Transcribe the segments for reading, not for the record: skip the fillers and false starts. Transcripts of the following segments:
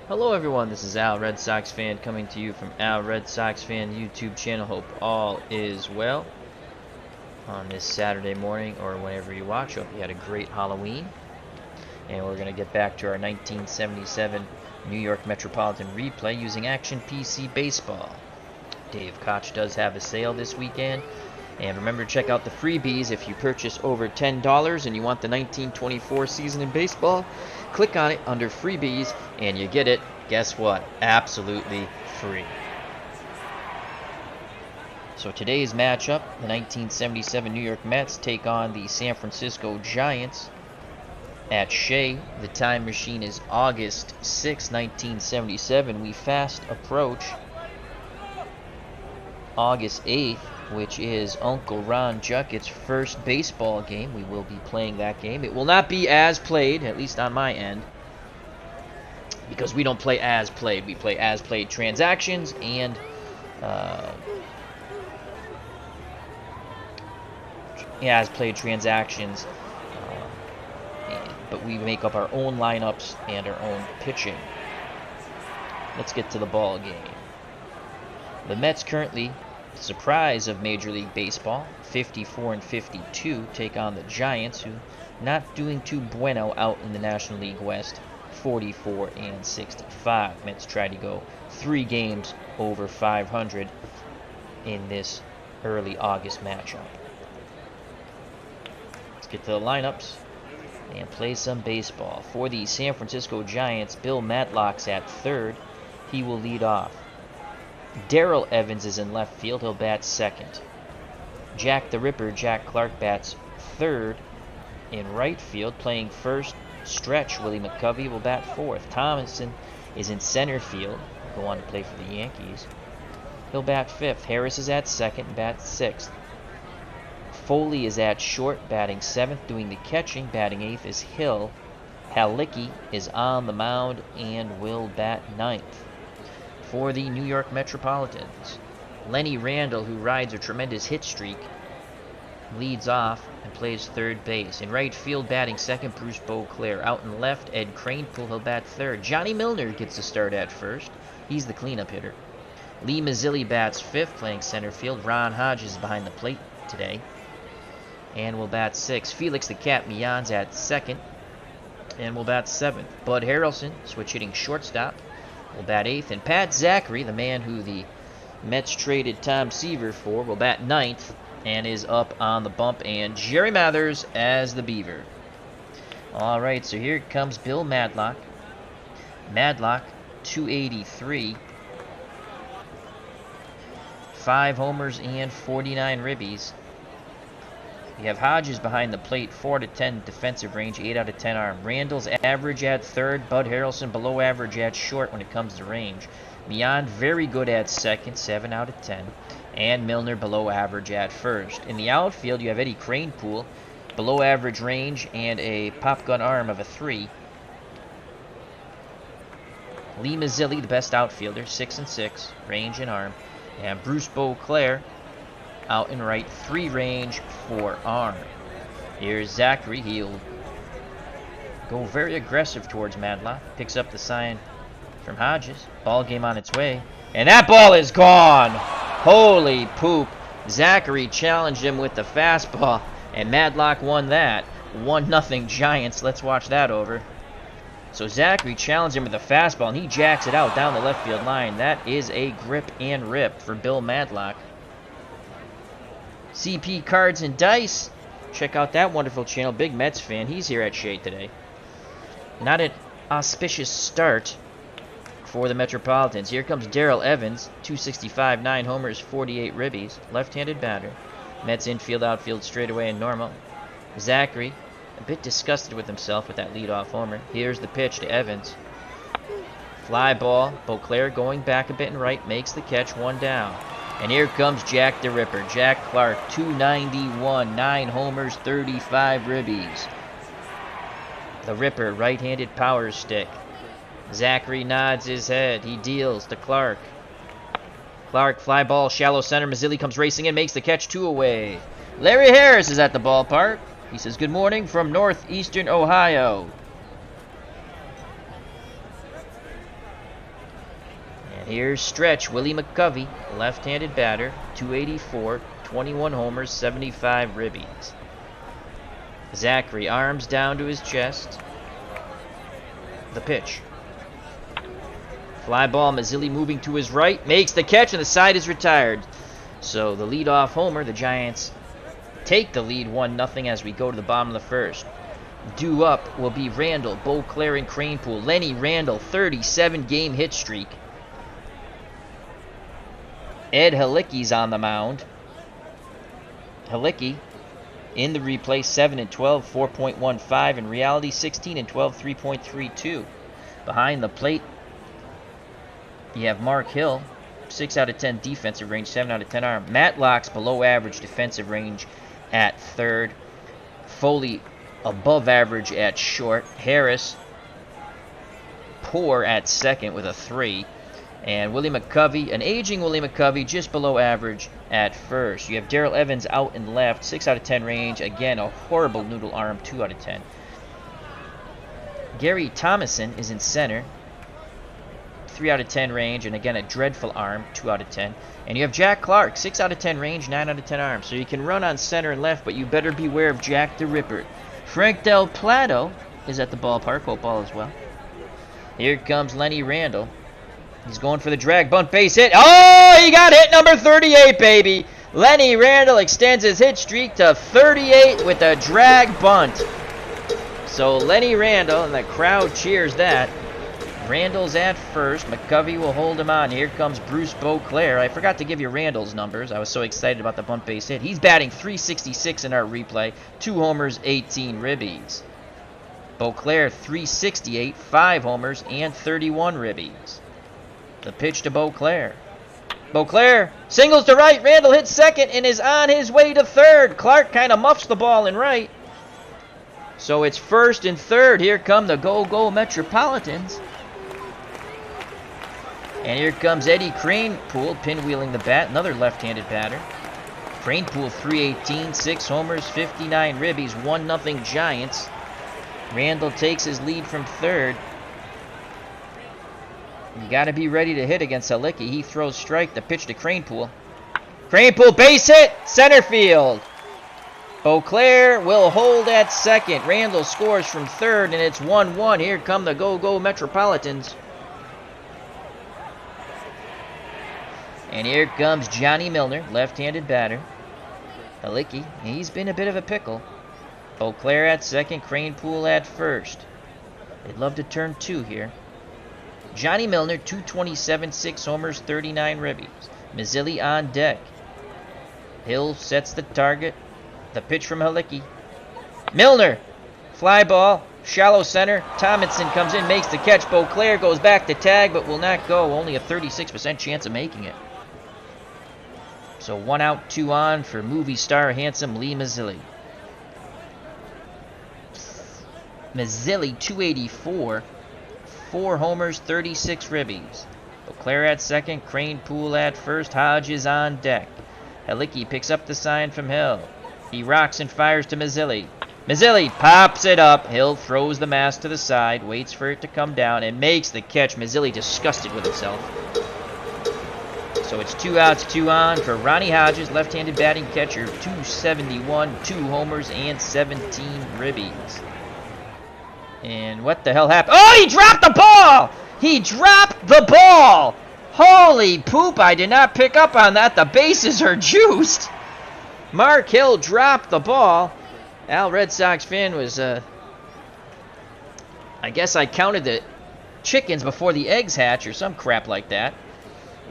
Hello everyone, this is Al Red Sox Fan coming to you from Al Red Sox Fan YouTube channel. Hope all is well on this Saturday morning or whenever you watch. Hope you had a great Halloween. And we're going to get back to our 1977 New York Metropolitan replay using Action PC Baseball. Dave Koch does have a sale this weekend. And remember to check out the freebies if you purchase over $10 and you want the 1924 season in baseball. Click on it under freebies and you get it, guess what, absolutely free. So today's matchup, the 1977 New York Mets take on the San Francisco Giants at Shea. The time machine is August 6, 1977. We fast approach August 8th, which is Uncle Ron Jucket's first baseball game. We will be playing that game. It will not be as played, at least on my end, because we don't play as played. We play as played transactions and as played transactions, but we make up our own lineups and our own pitching. Let's get to the ball game. The Mets currently, surprise of Major League Baseball, 54-52, take on the Giants, who not doing too bueno out in the National League West, 44-65. Mets try to go 3 games over 500 in this early August matchup. Let's get to the lineups and play some baseball. For the San Francisco Giants, Bill Madlock's at third. He will lead off. Darrell Evans is in left field. He'll bat second. Jack the Ripper, Jack Clark, bats third. In right field, playing first stretch, Willie McCovey will bat fourth. Thomason is in center field. He'll go on to play for the Yankees. He'll bat fifth. Harris is at second, bats sixth. Foley is at short, batting seventh. Doing the catching, batting eighth, is Hill. Halicki is on the mound and will bat ninth. For the New York Metropolitans, Lenny Randle, who rides a tremendous hit streak, leads off and plays third base. In right field, batting second, Bruce Beauclair. Out in left, Ed Kranepool, he'll bat third. Johnny Milner gets the start at first. He's the cleanup hitter. Lee Mazzilli bats fifth, playing center field. Ron Hodges is behind the plate today and will bat sixth. Felix the Cat Millon's at second and will bat seventh. Bud Harrelson, switch hitting shortstop, will bat eighth. And Pat Zachary, the man who the Mets traded Tom Seaver for, will bat ninth and is up on the bump. And Jerry Mathers as the Beaver. All right, so here comes Bill Madlock. Madlock, 283. 5 homers and 49 ribbies. You have Hodges behind the plate, 4 to 10 defensive range, 8 out of 10 arm. Randall's average at third. Bud Harrelson below average at short when it comes to range. Millon very good at second, 7 out of 10. And Milner below average at first. In the outfield, you have Eddie Kranepool, below average range and a pop gun arm of a 3. Lee Mazzilli, the best outfielder, 6-6, range and arm. And Bruce Beauclair, out and right, 3 range, 4 arm. Here's Zachary. He'll go very aggressive towards Madlock. Picks up the sign from Hodges. Ball game on its way. And that ball is gone! Holy poop. Zachary challenged him with the fastball, and Madlock won that. 1-0 Giants. Let's watch that over. So Zachary challenged him with a fastball, and he jacks it out down the left field line. That is a grip and rip for Bill Madlock. CP Cards and Dice. Check out that wonderful channel. Big Mets fan. He's here at Shea today. Not an auspicious start for the Metropolitans. Here comes Darrell Evans. 265, 9 homers, 48 ribbies. Left-handed batter. Mets infield, outfield, straightaway and normal. Zachary, a bit disgusted with himself with that leadoff homer. Here's the pitch to Evans. Fly ball. Beauclair going back a bit and right. Makes the catch, 1 down. And here comes Jack the Ripper. Jack Clark, 291, 9 homers, 35 ribbies. The Ripper, right-handed power stick. Zachary nods his head. He deals to Clark. Clark, fly ball, shallow center. Mazzilli comes racing in, makes the catch, 2 away. Larry Harris is at the ballpark. He says, good morning from northeastern Ohio. Here's stretch Willie McCovey, left-handed batter, 284, 21 homers, 75 ribbies. Zachary, arms down to his chest. The pitch. Fly ball, Mazzilli moving to his right, makes the catch, and the side is retired. So the leadoff homer, the Giants take the lead 1-0 as we go to the bottom of the first. Due up will be Randall, Beauclair, and Cranepool. Lenny Randall, 37-game hit streak. Ed Halicki's on the mound. Halicki, in the replay, 7-12, 4.15. In reality, 16-12, 3.32. Behind the plate, you have Mark Hill, 6 out of 10 defensive range, 7 out of 10 arm. Matlock's below average defensive range at third. Foley above average at short. Harris poor at second with a 3. And Willie McCovey, an aging Willie McCovey, just below average at first. You have Darrell Evans out in left, 6 out of 10 range. Again, a horrible noodle arm, 2 out of 10. Gary Thomason is in center, 3 out of 10 range, and again, a dreadful arm, 2 out of 10. And you have Jack Clark, 6 out of 10 range, 9 out of 10 arm. So you can run on center and left, but you better beware of Jack the Ripper. Frank Del Plato is at the ballpark, hope all is well. Here comes Lenny Randall. He's going for the drag bunt base hit. Oh, he got hit number 38, baby. Lenny Randall extends his hit streak to 38 with a drag bunt. So Lenny Randall, and the crowd cheers that. Randall's at first. McCovey will hold him on. Here comes Bruce Beauclair. I forgot to give you Randall's numbers. I was so excited about the bunt base hit. He's batting .366 in our replay. 2 homers, 18 ribbies. Beauclair, .368, 5 homers, and 31 ribbies. The pitch to Beauclair. Beauclair singles to right. Randall hits second and is on his way to third. Clark kind of muffs the ball in right. So it's first and third. Here come the Go-Go Metropolitans. And here comes Eddie Cranepool pinwheeling the bat. Another left-handed batter. Cranepool, .318, 6 homers, 59 ribbies, 1-0 Giants. Randall takes his lead from third. You got to be ready to hit against Halicki. He throws strike. The pitch to Cranepool. Cranepool, base hit, center field. Beauclair will hold at second. Randall scores from third, and it's 1-1. Here come the Go-Go Metropolitans. And here comes Johnny Milner, left-handed batter. Halicki, he's been a bit of a pickle. Beauclair at second, Cranepool at first. They'd love to turn 2 here. Johnny Milner, .227, 6 homers, 39 ribbies. Mazzilli on deck. Hill sets the target. The pitch from Halicki. Milner, fly ball, shallow center. Tomlinson comes in, makes the catch. Beauclair goes back to tag, but will not go. Only a 36% chance of making it. So 1 out, 2 on for movie star handsome Lee Mazzilli. Mazzilli, .284. 4 homers, 36 ribbies. Beauclair at second, Cranepool at first, Hodges on deck. Halicki picks up the sign from Hill. He rocks and fires to Mazzilli. Mazzilli pops it up. Hill throws the mask to the side, waits for it to come down, and makes the catch. Mazzilli disgusted with himself. So it's 2 outs, 2 on for Ronnie Hodges, left-handed batting catcher, .271, 2 homers, and 17 ribbies. And what the hell happened? Oh, he dropped the ball! He dropped the ball! Holy poop, I did not pick up on that. The bases are juiced. Mark Hill dropped the ball. Al, Red Sox fan, was, I guess I counted the chickens before the eggs hatch or some crap like that.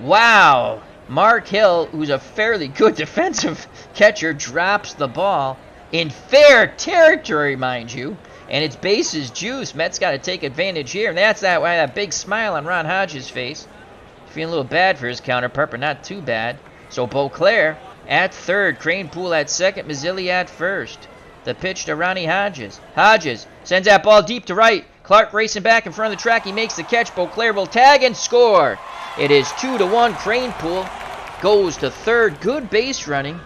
Wow. Mark Hill, who's a fairly good defensive catcher, drops the ball in fair territory, mind you. And it's bases juice. Mets got to take advantage here. And that's why that big smile on Ron Hodges' face. Feeling a little bad for his counterpart, but not too bad. So Beauclair at third. Cranepool at second. Mazzilli at first. The pitch to Ronnie Hodges. Hodges sends that ball deep to right. Clark racing back in front of the track. He makes the catch. Beauclair will tag and score. It is 2-1. Cranepool goes to third. Good base running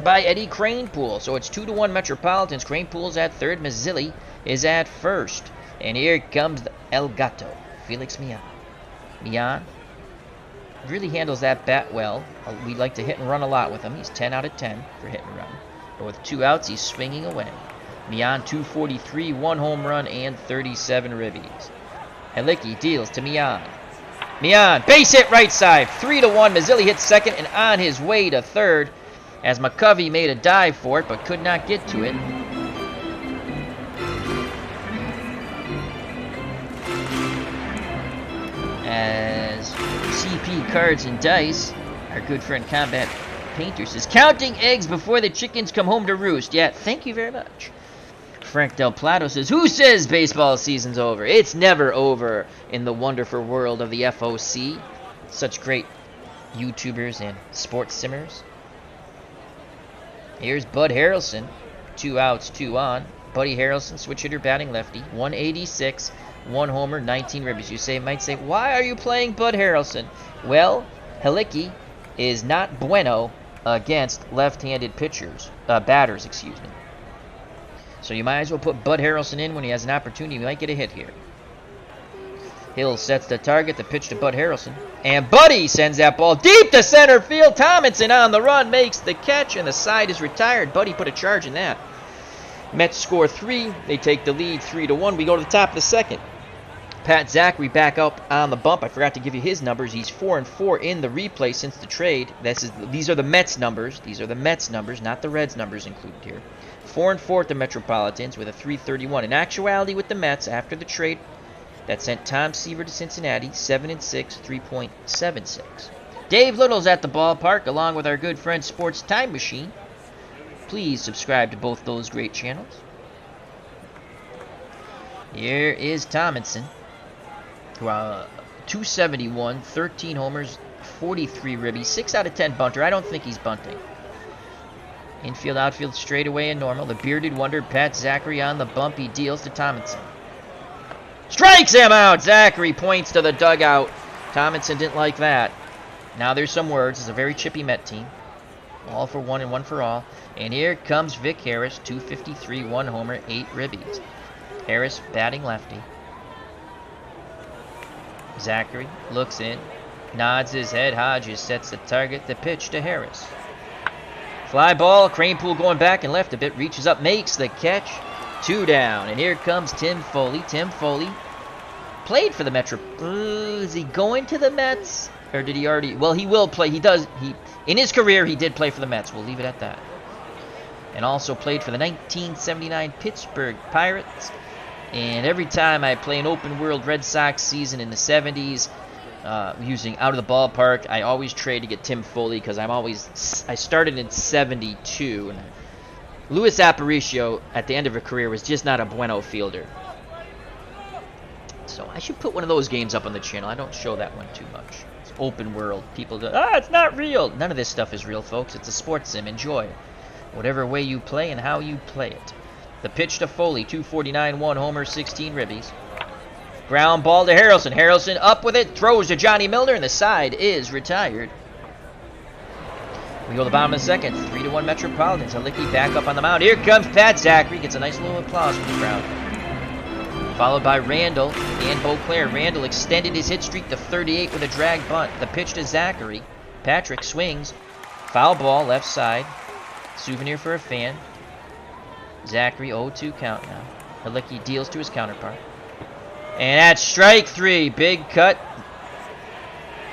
by Eddie Cranepool. So it's 2-1 Metropolitans. Cranepool's at third. Mazzilli is at first. And here comes El Gato, Felix Millan. Millan really handles that bat well. We like to hit and run a lot with him. He's 10 out of 10 for hit and run. But with 2 outs, he's swinging away. Mian, 243, 1 home run, and 37 ribbies. Helicki deals to Mian. Mian, base hit right side, 3-1. Mazzilli hits second and on his way to third as McCovey made a dive for it but could not get to it. As CP Cards and Dice, our good friend Combat Painters, is counting eggs before the chickens come home to roost. Yeah, thank you very much. Frank Del Plato says, who says baseball season's over? It's never over in the wonderful world of the FOC. Such great YouTubers and sports simmers. Here's Bud Harrelson. 2 outs, 2 on. Buddy Harrelson, switch hitter, batting lefty. 186, 1 homer, 19 ribbies. You might say, why are you playing Bud Harrelson? Well, Helicki is not bueno against left-handed batters, excuse me. So you might as well put Bud Harrelson in when he has an opportunity. He might get a hit here. Hill sets the target, the pitch to Bud Harrelson. And Buddy sends that ball deep to center field. Tomlinson on the run makes the catch, and the side is retired. Buddy put a charge in that. Mets score 3. They take the lead 3-1. We go to the top of the second. Pat Zachary back up on the bump. I forgot to give you his numbers. He's 4-4 in the replay since the trade. These are the Mets numbers. These are the Mets numbers, not the Reds numbers included here. 4-4 at the Metropolitans with a 3.31. In actuality, with the Mets, after the trade that sent Tom Seaver to Cincinnati, 7-6, 3.76. Dave Little's at the ballpark, along with our good friend Sports Time Machine. Please subscribe to both those great channels. Here is Tomlinson. 271, 13 homers, 43 ribbies, 6 out of 10 bunter. I don't think he's bunting. Infield, outfield, straightaway and normal. The bearded wonder, Pat Zachary on the bump. He deals to Tomlinson. Strikes him out! Zachary points to the dugout. Tomlinson didn't like that. Now there's some words. It's a very chippy Met team. All for one and one for all. And here comes Vic Harris, 253, 1 homer, 8 ribbies. Harris batting lefty. Zachary looks in, nods his head. Hodges sets the target. The pitch to Harris. Fly ball, Cranepool going back and left a bit, reaches up, makes the catch. 2 down, and here comes Tim Foley. Tim Foley played for the Metro. Is he going to the Mets? Or did he already? Well, he will play. In his career, he did play for the Mets. We'll leave it at that. And also played for the 1979 Pittsburgh Pirates. And every time I play an open world Red Sox season in the 70s, using Out of the Ballpark, I always trade to get Tim Foley because I started in 72. And Luis Aparicio, at the end of her career, was just not a bueno fielder. So I should put one of those games up on the channel. I don't show that one too much. It's open world. People go, it's not real. None of this stuff is real, folks. It's a sports sim. Enjoy it. Whatever way you play and how you play it. The pitch to Foley, 249, 1 homer, 16 ribbies. Ground ball to Harrelson. Harrelson up with it, throws to Johnny Milner, and the side is retired. We go to the bottom of the second, 3-1 Metropolitans. Helicki back up on the mound. Here comes Pat Zachary. Gets a nice little applause from the crowd. Followed by Randall and Beauclair. Randall extended his hit streak to 38 with a drag bunt. The pitch to Zachary. Patrick swings. Foul ball, left side. Souvenir for a fan. Zachary 0-2 count now. Helicki deals to his counterpart. And that's strike 3. Big cut.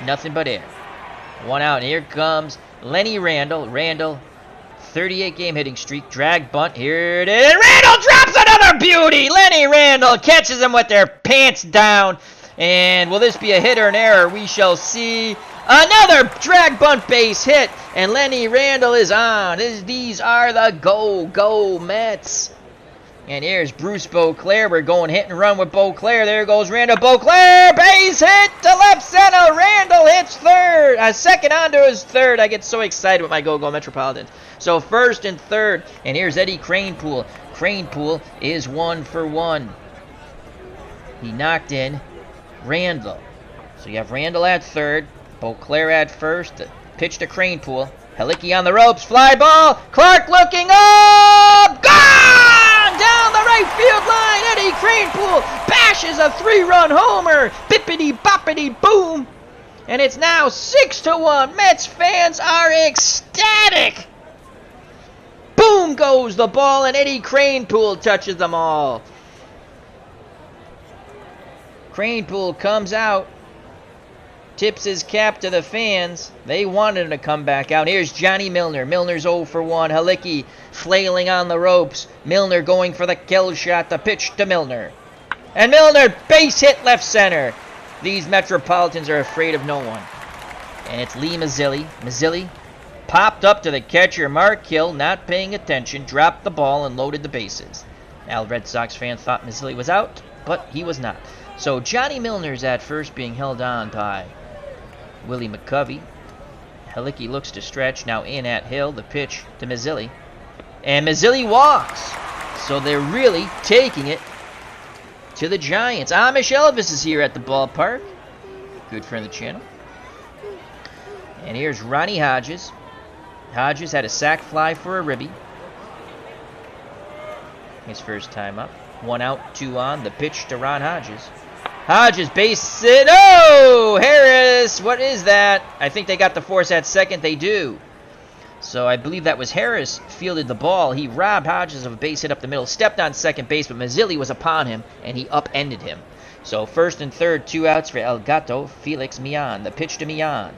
Nothing but air. 1 out. And here comes Lenny Randall. Randall, 38-game hitting streak. Drag bunt. Here it is. Randall drops another beauty. Lenny Randall catches them with their pants down. And will this be a hit or an error? We shall see. Another drag bunt base hit. And Lenny Randall is on. These are the go Mets. And here's Bruce Beauclair. We're going hit and run with Beauclair. There goes Randall. Beauclair, base hit to left center. Randall hits third. Second onto his third. I get so excited with my Go Metropolitans. So first and third. And here's Eddie Cranepool. Cranepool is 1 for 1. He knocked in Randall. So you have Randall at third. Beauclair at first. Pitch to Cranepool. Helicki on the ropes. Fly ball. Clark looking up. Gone! Down the right field line. Eddie Cranepool bashes a 3-run homer. Bippity boppity boom. And it's now 6-1. Mets fans are ecstatic. Boom goes the ball, and Eddie Kranepool touches them all. Kranepool comes out, tips his cap to the fans. They wanted him to come back out. Here's Johnny Milner. Milner's 0 for 1. Halicki flailing on the ropes. Milner going for the kill shot. The pitch to Milner. And Milner, base hit left center. These Metropolitans are afraid of no one. And it's Lee Mazzilli. Mazzilli popped up to the catcher, Mark Hill, not paying attention, dropped the ball and loaded the bases. Now, Red Sox fans thought Mazzilli was out, but he was not. So Johnny Milner's at first being held on by Willie McCovey. Halicki looks to stretch, now in at Hill, the pitch to Mazzilli. And Mazzilli walks. So they're really taking it to the Giants. Amish Elvis is here at the ballpark. Good friend of the channel. And here's Ronnie Hodges. Hodges had a sac fly for a ribby. His first time up. 1 out, 2 on. The pitch to Ron Hodges. Hodges base it. Oh! Harris! What is that? I think they got the force at second. They do. So I believe that was Harris fielded the ball. He robbed Hodges of a base hit up the middle. Stepped on second base, but Mazzilli was upon him, and he upended him. So first and third, 2 outs for El Gato. Felix Millan. The pitch to Millan.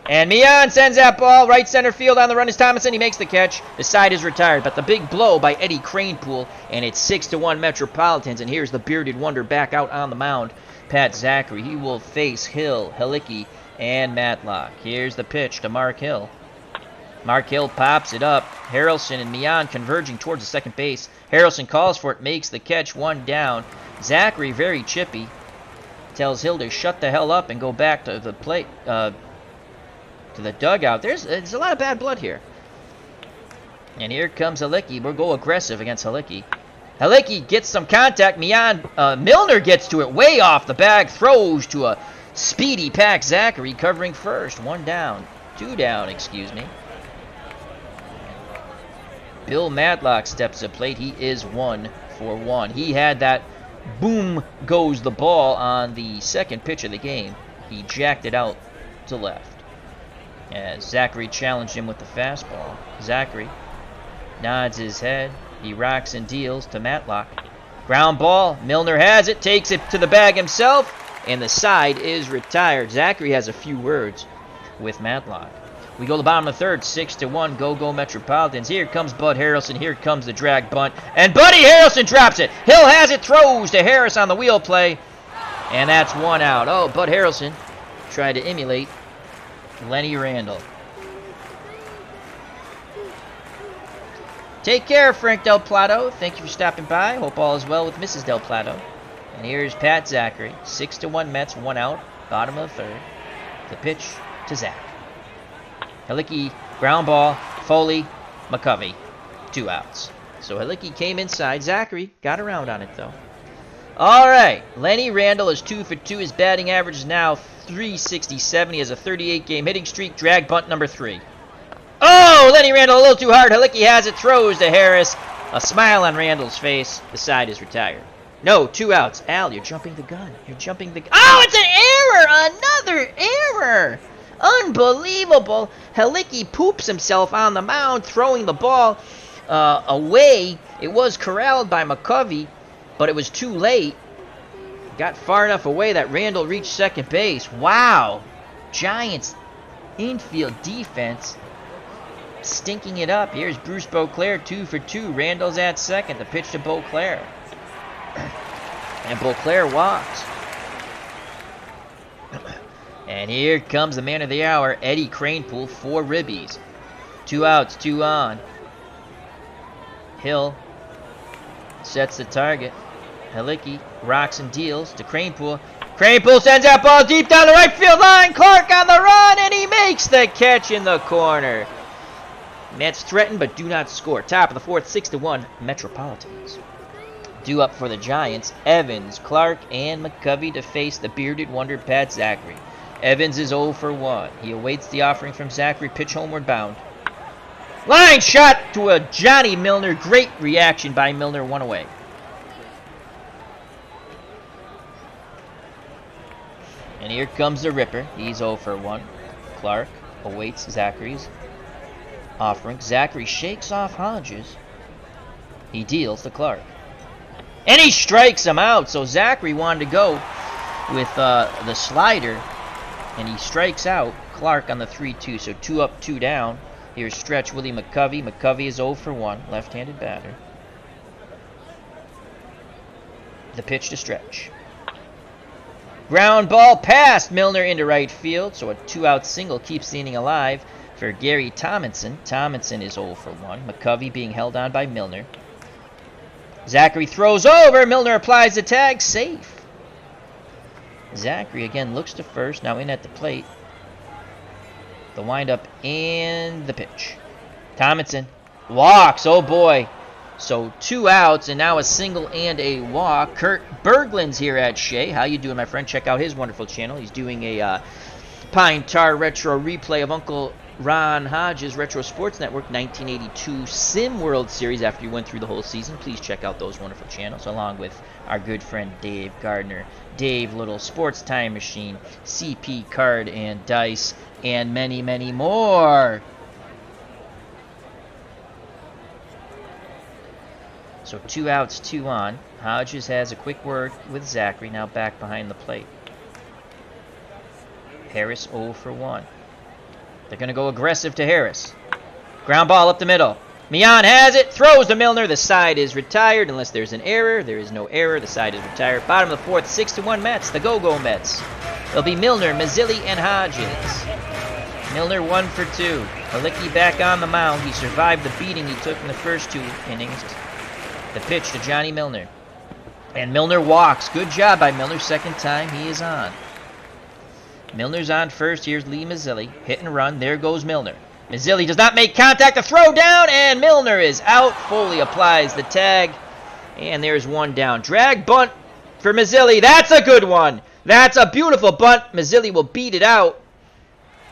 And Millan sends that ball right center field. On the run is Thomason. He makes the catch. The side is retired, but the big blow by Eddie Kranepool, and it's 6-1 Metropolitans. And here's the bearded wonder back out on the mound, Pat Zachary. He will face Hill, Halicki, and Matlock. Here's the pitch to Mark Hill. Mark Hill pops it up. Harrelson and Millan converging towards the second base. Harrelson calls for it, makes the catch, 1 down. Zachary, very chippy, tells Hill to shut the hell up and go back to the plate, to the dugout. There's a lot of bad blood here. And here comes Halicki. We'll go aggressive against Halicki. Halicki gets some contact. Milner gets to it way off the bag. Throws to a speedy Pat Zachary covering first. 1 down. 2 down, excuse me. Bill Matlock steps to plate. He is 1 for 1. He had that boom goes the ball on the second pitch of the game. He jacked it out to left. As Zachary challenged him with the fastball. Zachary nods his head. He rocks and deals to Matlock. Ground ball. Milner has it. Takes it to the bag himself. And the side is retired. Zachary has a few words with Matlock. We go to the bottom of the third. 6-1. Go Metropolitans. Here comes Bud Harrelson. Here comes the drag bunt. And Buddy Harrelson drops it. Hill has it. Throws to Harris on the wheel play. And that's 1 out. Oh, Bud Harrelson tried to emulate Lenny Randle. Take care, Frank Del Plato. Thank you for stopping by. Hope all is well with Mrs. Del Plato. And here's Pat Zachary. 6-1 Mets, 1 out. Bottom of the third. The pitch to Zach. Halicki, ground ball. Foley, McCovey. 2 outs. So Halicki came inside. Zachary got around on it, though. All right. Lenny Randle is 2 for 2. His batting average is now .367. He has a 38-game hitting streak. Drag bunt number 3. Oh, Lenny Randle a little too hard. Halicki has it. Throws to Harris. A smile on Randle's face. The side is retired. No, 2 outs. Al, you're jumping the gun. You're jumping the gun. Oh, it's an error. Another error. Unbelievable. Halicki poops himself on the mound, throwing the ball away. It was corralled by McCovey, but it was too late. Got far enough away that Randle reached second base. Wow. Giants infield defense stinking it up. Here's Bruce Beauclair, 2 for 2. Randle's at second. The pitch to Beauclair. And Beauclair walks. And here comes the man of the hour, Eddie Kranepool, 4 ribbies. 2 outs, 2 on. Hill sets the target. Halicki rocks and deals to Kranepool. Kranepool sends that ball deep down the right field line. Clark on the run, and he makes the catch in the corner. Mets threaten but do not score. Top of the fourth, 6-1 Metropolitans. Due up for the Giants, Evans, Clark, and McCovey to face the bearded wonder Pat Zachary. Evans is 0 for 1. He awaits the offering from Zachary. Pitch homeward bound. Line shot to a Johnny Milner. Great reaction by Milner. 1 away. And here comes the Ripper. He's 0 for 1. Clark awaits Zachary's offering. Zachary shakes off Hodges. He deals to Clark. And he strikes him out. So Zachary wanted to go with the slider. And he strikes out Clark on the 3-2. So 2 up, 2 down. Here's stretch Willie McCovey. McCovey is 0 for 1. Left-handed batter. The pitch to stretch. Ground ball past Milner into right field. So a 2-out single keeps the inning alive for Gary Tomlinson. Tomlinson is 0 for 1. McCovey being held on by Milner. Zachary throws over. Milner applies the tag. Safe. Zachary again looks to first. Now in at the plate. The windup and the pitch. Tomlinson walks. Oh boy. So 2 outs and now a single and a walk. Kurt Berglund's here at Shea. How you doing, my friend? Check out his wonderful channel. He's doing a Pine Tar retro replay of Uncle Ron Hodges' Retro Sports Network 1982 Sim World Series after he went through the whole season. Please check out those wonderful channels along with our good friend Dave Gardner, Dave Little, Sports Time Machine, CP Card and Dice, and many, many more. So 2 outs, 2 on. Hodges has a quick word with Zachary, now back behind the plate. Harris 0 for 1. They're going to go aggressive to Harris. Ground ball up the middle. Mian has it, throws to Milner. The side is retired unless there's an error. There is no error. The side is retired. Bottom of the 4th, 6-1 Mets. The go-go Mets. It'll be Milner, Mazzilli, and Hodges. Milner 1 for 2. Halicki back on the mound. He survived the beating he took in the first 2 innings. The pitch to Johnny Milner. And Milner walks. Good job by Milner. Second time he is on. Milner's on first. Here's Lee Mazzilli. Hit and run. There goes Milner. Mazzilli does not make contact. The throw down, and Milner is out. Foley applies the tag. And there's 1 down. Drag bunt for Mazzilli. That's a good one. That's a beautiful bunt. Mazzilli will beat it out.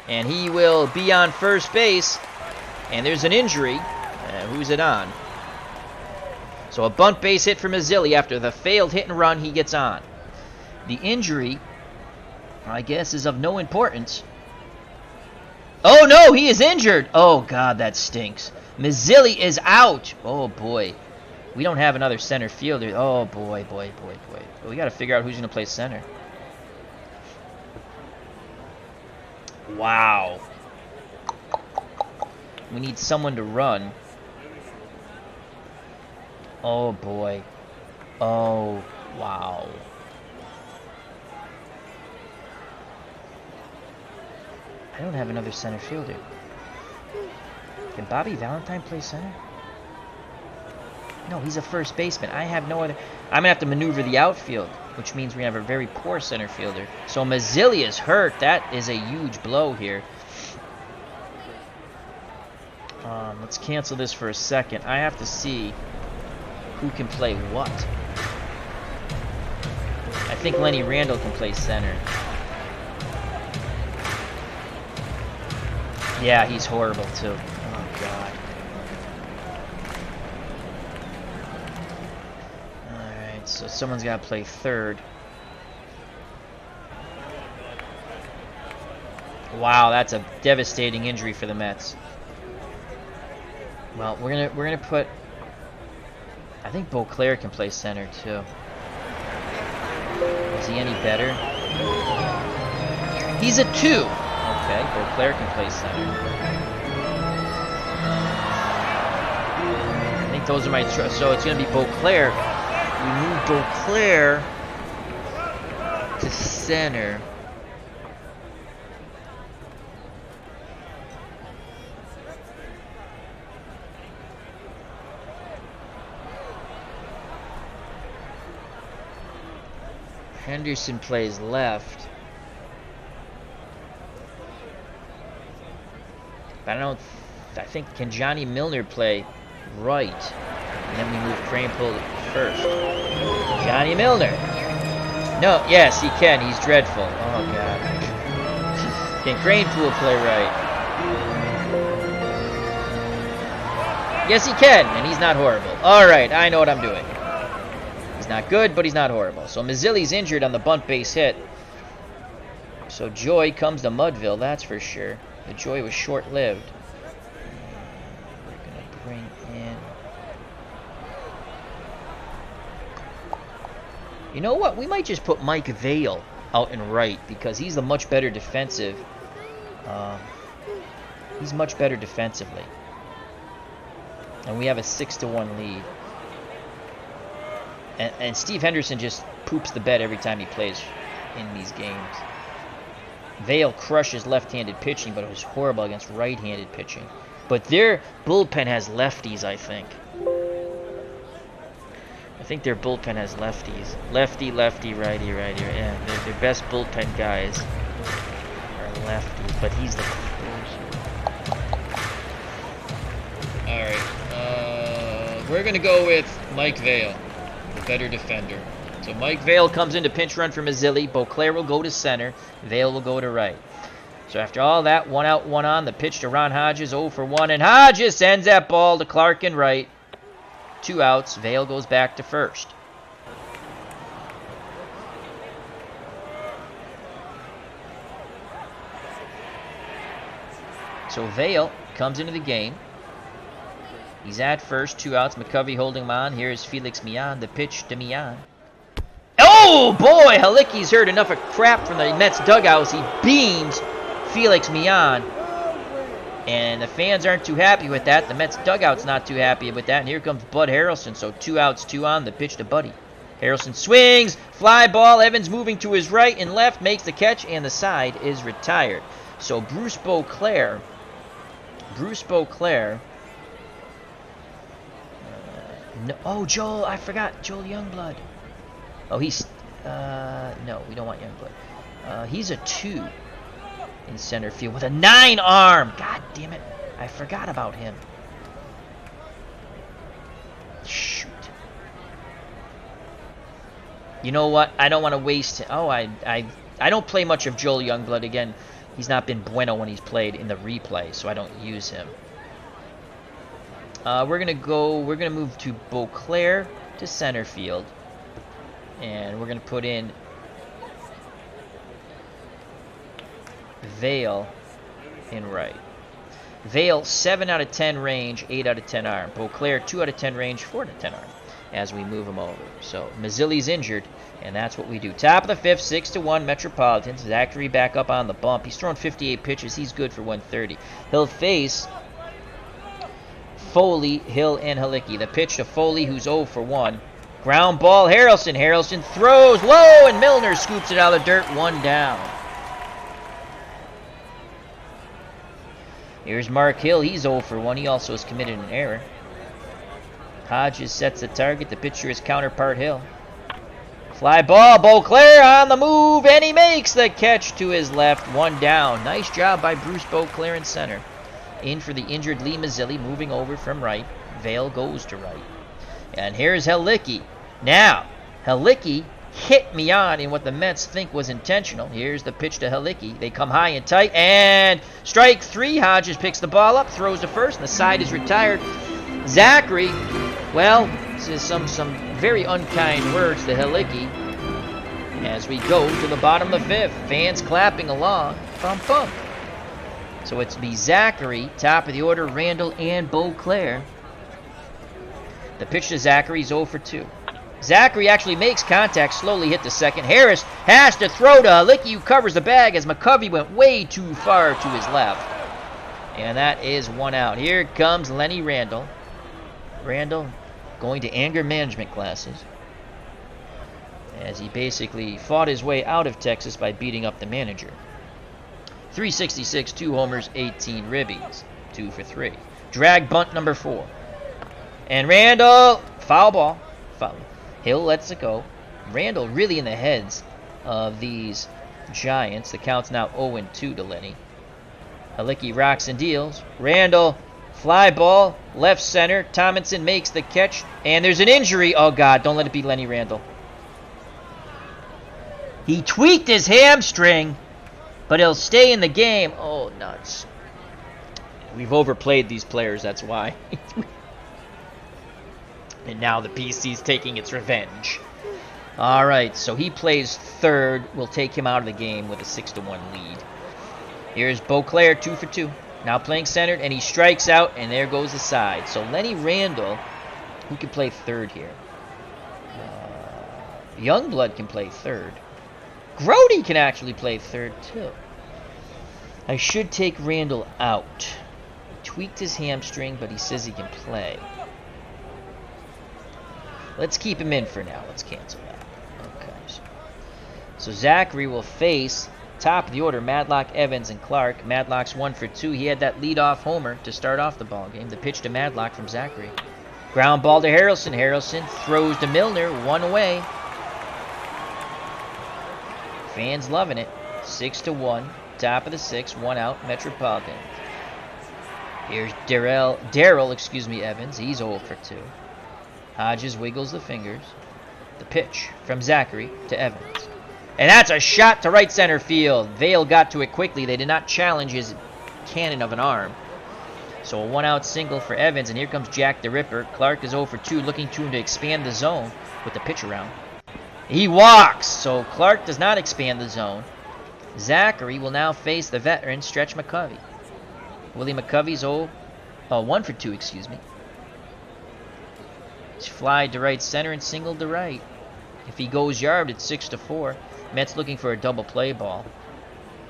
And he will be on first base. And there's an injury. Who's it on? So a bunt base hit for Mazzilli. After the failed hit and run, he gets on. The injury, I guess, is of no importance. Oh, no, he is injured. Oh, God, that stinks. Mazzilli is out. Oh, boy. We don't have another center fielder. Oh, boy. We got to figure out who's going to play center. Wow. We need someone to run. Oh, boy. Oh, wow. I don't have another center fielder. Can Bobby Valentine play center? No, he's a first baseman. I have no other... I'm going to have to maneuver the outfield, which means we have a very poor center fielder. So Mazzilli is hurt. That is a huge blow here. Let's cancel this for a second. I have to see who can play what. I think Lenny Randall can play center. Yeah, he's horrible too. Oh, God. Alright, so someone's got to play third. Wow, that's a devastating injury for the Mets. Well, we're gonna put... I think Beauclair can play center too. Is he any better? He's a 2. Okay, Beauclair can play center. I think those are my choices. So it's going to be Beauclair. We move Beauclair to center. Henderson plays left. But I think, can Johnny Milner play right? And then we move Kranepool first. Johnny Milner. No, yes, he can. He's dreadful. Oh, God. Can Kranepool play right? Yes, he can, and he's not horrible. All right, I know what I'm doing. He's not good, but he's not horrible. So Mazzilli's injured on the bunt base hit. So joy comes to Mudville, that's for sure. The joy was short-lived. We're going to bring in... You know what? We might just put Mike Vale out in right because he's the much better defensive. He's much better defensively. And we have a 6-1 lead. And Steve Henderson just poops the bed every time he plays in these games. Vale crushes left-handed pitching, but it was horrible against right-handed pitching. But their bullpen has lefties, I think. I think their bullpen has lefties. Lefty, lefty, righty, righty. Yeah, their best bullpen guys are lefties, but he's the closer. Alright, we're going to go with Mike Vale, the better defender. So Mike Vale comes in to pinch run for Mazzilli. Beauclair will go to center. Vale will go to right. So after all that, 1 out, 1 on. The pitch to Ron Hodges, 0 for 1. And Hodges sends that ball to Clark in right. 2 outs. Vale goes back to first. So Vale comes into the game. He's at first, 2 outs. McCovey holding him on. Here's Felix Millan. The pitch to Millan. Oh boy, Halicki's heard enough of crap from the Mets dugouts. He beams Felix Millan. And the fans aren't too happy with that. The Mets dugout's not too happy with that. And here comes Bud Harrelson. So 2 outs, 2 on. The pitch to Buddy. Harrelson swings. Fly ball. Evans moving to his right and left. Makes the catch. And the side is retired. So Bruce Beauclair. No, oh, Joel. I forgot. Joel Youngblood. Oh, he's... no, we don't want Youngblood. He's a 2. In center field with a 9 arm. God damn it. I forgot about him. Shoot. You know what? I don't want to waste... Oh, I don't play much of Joel Youngblood. Again, he's not been bueno when he's played in the replay, so I don't use him. We're going to move to Beauclair to center field. And we're going to put in Vale in right. Vale, 7 out of 10 range, 8 out of 10 arm. Beauclair, 2 out of 10 range, 4 out of 10 arm as we move him over. So Mazzilli's injured, and that's what we do. Top of the 5th, 6-1 Metropolitans. Zachary back up on the bump. He's thrown 58 pitches. He's good for 130. He'll face Foley, Hill, and Halicki. The pitch to Foley, who's 0 for 1. Ground ball, Harrelson. Harrelson throws low, and Milner scoops it out of the dirt. 1 down. Here's Mark Hill. He's 0 for 1. He also has committed an error. Hodges sets the target. The pitcher is counterpart Hill. Fly ball. Beauclair on the move, and he makes the catch to his left. 1 down. Nice job by Bruce Beauclair in center. In for the injured Lee Mazzilli, moving over from right. Vale goes to right. And here's Halicki. Now, Halicki hit Millan in what the Mets think was intentional. Here's the pitch to Halicki. They come high and tight, and strike 3. Hodges picks the ball up, throws to first, and the side is retired. Zachary, well, this is some very unkind words to Halicki as we go to the bottom of the 5th. Fans clapping along. Bump, bump. So it's be Zachary, top of the order, Randall, and Beauclair. The pitch to Zachary's 0 for 2. Zachary actually makes contact, slowly hit the second. Harris has to throw to Halicki, who covers the bag as McCovey went way too far to his left. And that is 1 out. Here comes Lenny Randall. Randall going to anger management classes as he basically fought his way out of Texas by beating up the manager. 366, 2 homers, 18 ribbies, 2 for 3. Drag bunt number 4. And Randall, foul ball. Foul. Hill lets it go. Randall really in the heads of these Giants. The count's now 0-2 to Lenny. Halicki rocks and deals. Randall, fly ball, left center. Tomlinson makes the catch. And there's an injury. Oh, God, don't let it be Lenny Randall. He tweaked his hamstring, but he'll stay in the game. Oh, nuts. We've overplayed these players, that's why. And now the PC's taking its revenge. All right, so he plays third. We'll take him out of the game with a 6-1 lead. Here's Beauclair, 2 for 2. Now playing centered, and he strikes out, and there goes the side. So Lenny Randall, who can play third here? Youngblood can play third. Grody can actually play third, too. I should take Randall out. He tweaked his hamstring, but he says he can play. Let's keep him in for now. Let's cancel that. Okay. So Zachary will face top of the order, Madlock, Evans, and Clark. Madlock's 1 for 2. He had that leadoff homer to start off the ball game. The pitch to Madlock from Zachary. Ground ball to Harrelson. Harrelson throws to Milner. 1 away. Fans loving it. 6-1. Top of the 6th. 1 out. Metropolitan. Here's Darrell Evans. He's 0 for 2. Hodges wiggles the fingers. The pitch from Zachary to Evans. And that's a shot to right center field. Vail got to it quickly. They did not challenge his cannon of an arm. So a 1-out single for Evans, and here comes Jack the Ripper. Clark is 0 for 2, looking to him to expand the zone with the pitch around. He walks, so Clark does not expand the zone. Zachary will now face the veteran, Stretch McCovey. Willie McCovey's 1 for 2, excuse me. He's flied to right center and singled to right. If he goes yard, it's 6-4. Mets looking for a double play ball.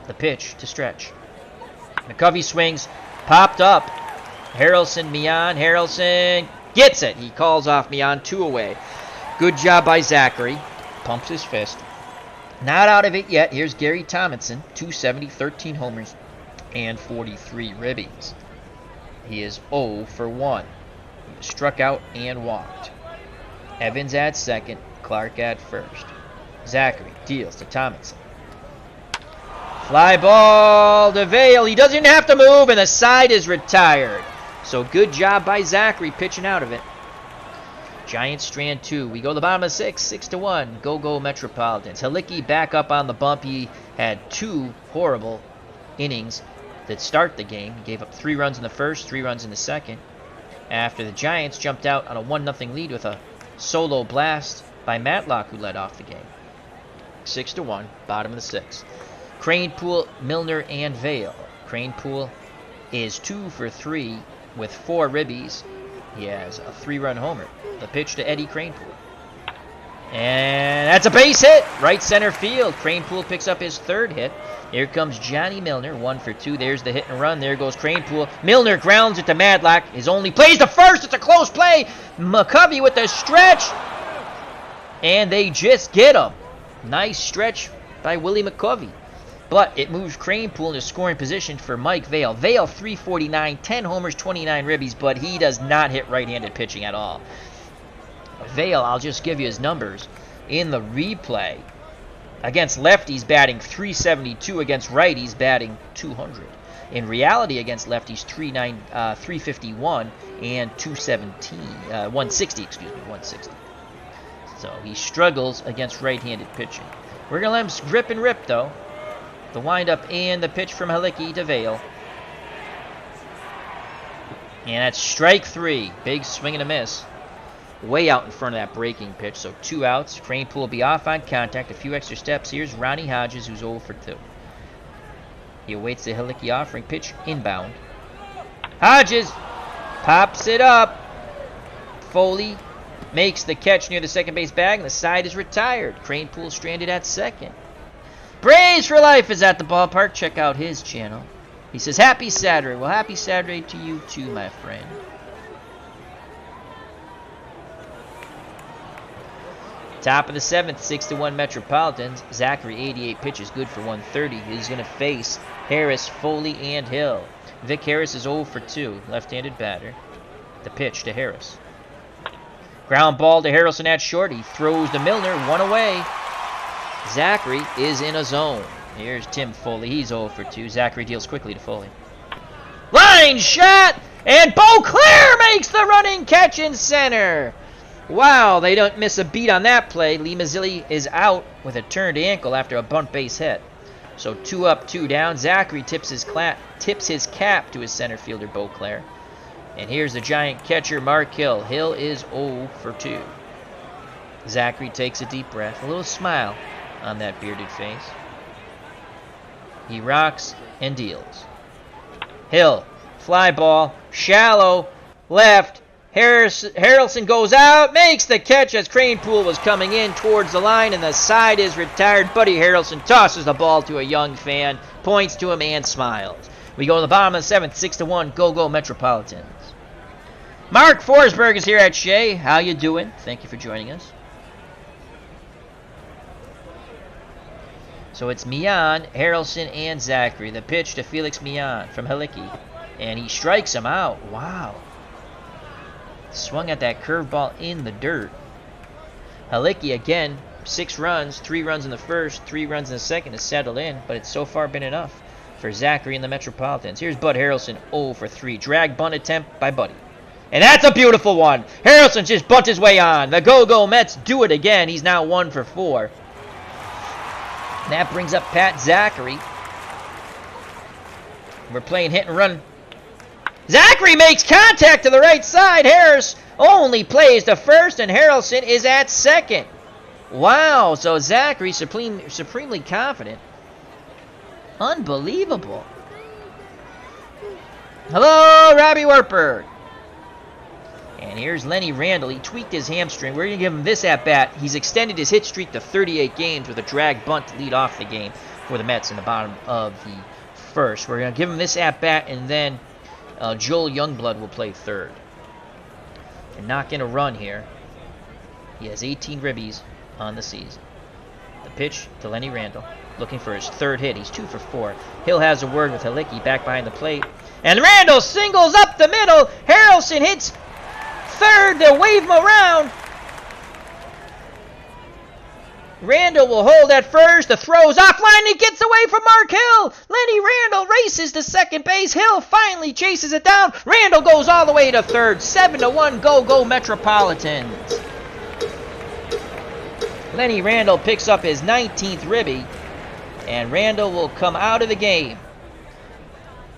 The pitch to Stretch. McCovey swings, popped up. Harrelson, Mian. Harrelson gets it. He calls off Mian, 2 away. Good job by Zachary. Pumps his fist. Not out of it yet. Here's Gary Tomlinson, 270, 13 homers, and 43 ribbies. He is 0 for 1. He struck out and walked. Evans at second. Clark at first. Zachary deals to Tomlinson. Fly ball to Vail. He doesn't have to move, and the side is retired. So good job by Zachary pitching out of it. Giants strand 2. We go to the bottom of 6, 6-1. Go Metropolitans. Halicki back up on the bump. He had 2 horrible innings that start the game. He gave up 3 runs in the first, 3 runs in the second. After the Giants jumped out on a 1-0 lead with a solo blast by Matlock, who led off the game. 6-1, bottom of the 6th. Cranepool, Milner, and Vail. Cranepool is 2 for 3 with 4 ribbies. He has a 3-run homer. The pitch to Eddie Cranepool. And that's a base hit! Right center field. Cranepool picks up his 3rd hit. Here comes Johnny Milner, 1 for 2. There's the hit and run. There goes Cranepool. Milner grounds it to Madlock. His only plays to first. It's a close play. McCovey with the stretch. And they just get him. Nice stretch by Willie McCovey. But it moves Cranepool into scoring position for Mike Vail. Vail, 349, 10 homers, 29 ribbies, but he does not hit right-handed pitching at all. Vail, I'll just give you his numbers. In the replay, against lefties batting 372, against righties batting 200. In reality, against lefties 351 and 160, 160. So he struggles against right-handed pitching. We're going to let him grip and rip, though. The windup and the pitch from Halicki to Vail. And that's strike 3. Big swing and a miss. Way out in front of that breaking pitch. So 2 outs. Cranepool will be off on contact. A few extra steps. Here's Ronnie Hodges, who's 0 for 2. He awaits the Halicki offering pitch inbound. Hodges pops it up. Foley makes the catch near the second base bag, and the side is retired. Cranepool stranded at second. Braves for Life is at the ballpark. Check out his channel. He says, happy Saturday. Well, happy Saturday to you too, my friend. Top of the 7th, 6-1 Metropolitans. Zachary, 88 pitches, good for 130. He's going to face Harris, Foley, and Hill. Vic Harris is 0 for 2, left-handed batter. The pitch to Harris. Ground ball to Harrelson at short. He throws to Milner, 1 away. Zachary is in a zone. Here's Tim Foley. He's 0 for 2. Zachary deals quickly to Foley. Line shot! And Beauclair makes the running catch in center. Wow, they don't miss a beat on that play. Lee Mazzilli is out with a turned ankle after a bunt base hit. So 2 up, 2 down. Zachary tips his cap to his center fielder, Beauclair. And here's the Giant catcher, Mark Hill. Hill is 0 for 2. Zachary takes a deep breath, a little smile on that bearded face. He rocks and deals. Hill, fly ball, shallow, left. Harrelson goes out, makes the catch as Kranepool was coming in towards the line, and the side is retired. Buddy Harrelson tosses the ball to a young fan, points to him, and smiles. We go to the bottom of the 7th, 6-1, go Metropolitans. Mark Forsberg is here at Shea. How you doing? Thank you for joining us. So it's Mian, Harrelson, and Zachary. The pitch to Felix Mian from Halicki. And he strikes him out. Wow. Swung at that curveball in the dirt. Halicki again, 6 runs, 3 runs in the first, 3 runs in the second to settle in, but it's so far been enough for Zachary and the Metropolitans. Here's Bud Harrelson, 0 for 3. Drag bunt attempt by Buddy. And that's a beautiful one. Harrelson just bunt his way on. The Go-Go Mets do it again. He's now 1 for 4. And that brings up Pat Zachary. We're playing hit and run. Zachary makes contact to the right side. Harris only plays to first, and Harrelson is at second. Wow, so Zachary supremely confident. Unbelievable. Hello, Robbie Wartburg. And here's Lenny Randle. He tweaked his hamstring. We're going to give him this at-bat. He's extended his hit streak to 38 games with a drag bunt to lead off the game for the Mets in the bottom of the first. We're going to give him this at-bat, and then Joel Youngblood will play third. And knock in a run here. He has 18 ribbies on the season. The pitch to Lenny Randle, looking for his third hit. He's 2 for 4. Hill has a word with Halicki back behind the plate. And Randle singles up the middle. Harrelson hits third to wave him around. Randle will hold at first. The throw's offline. It gets away from Mark Hill. Lenny Randle races to second base. Hill finally chases it down. Randle goes all the way to third. 7-1, go Metropolitans. Lenny Randle picks up his 19th ribby, and Randle will come out of the game.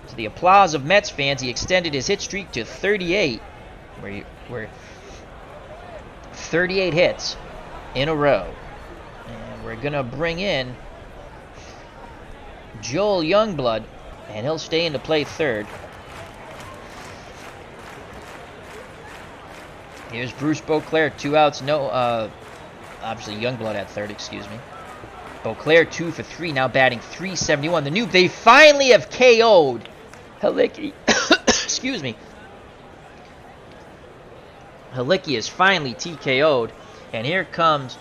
To the applause of Mets fans, he extended his hit streak to 38. We're 38 hits in a row. And we're going to bring in Joel Youngblood, and he'll stay in to play third. Here's Bruce Beauclair, 2 outs, obviously Youngblood at third, excuse me. Beauclair 2 for 3, now batting .371. They finally have KO'd Halicki. Excuse me. Halicki is finally TKO'd, and here comes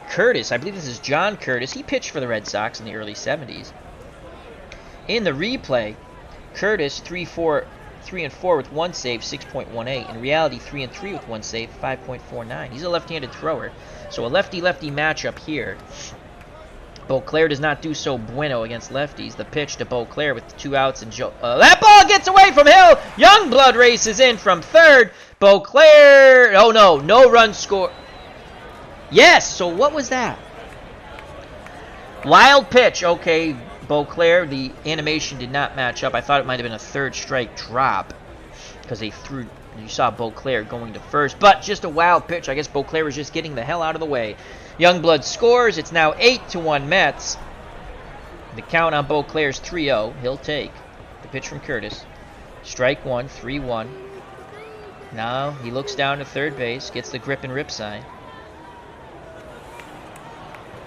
Curtis. I believe this is John Curtis. He pitched for the Red Sox in the early 70s. In the replay, Curtis 3-4 with 1 save, 6.18. In reality, 3-3 with 1 save, 5.49. He's a left-handed thrower, so a lefty-lefty matchup here. Beauclair does not do so bueno against lefties. The pitch to Beauclair with 2 outs, and that ball gets away from Hill. Youngblood races in from third. Beauclair, oh no run score. Yes, so what was that? Wild pitch, okay, Beauclair, the animation did not match up. I thought it might have been a third strike drop because you saw Beauclair going to first, but just a wild pitch. I guess Beauclair was just getting the hell out of the way. Youngblood scores. It's now 8-1 Mets. The count on Beauclair's 3-0. He'll take the pitch from Curtis. Strike 1, 3-1. Now he looks down to third base, gets the grip and rip sign.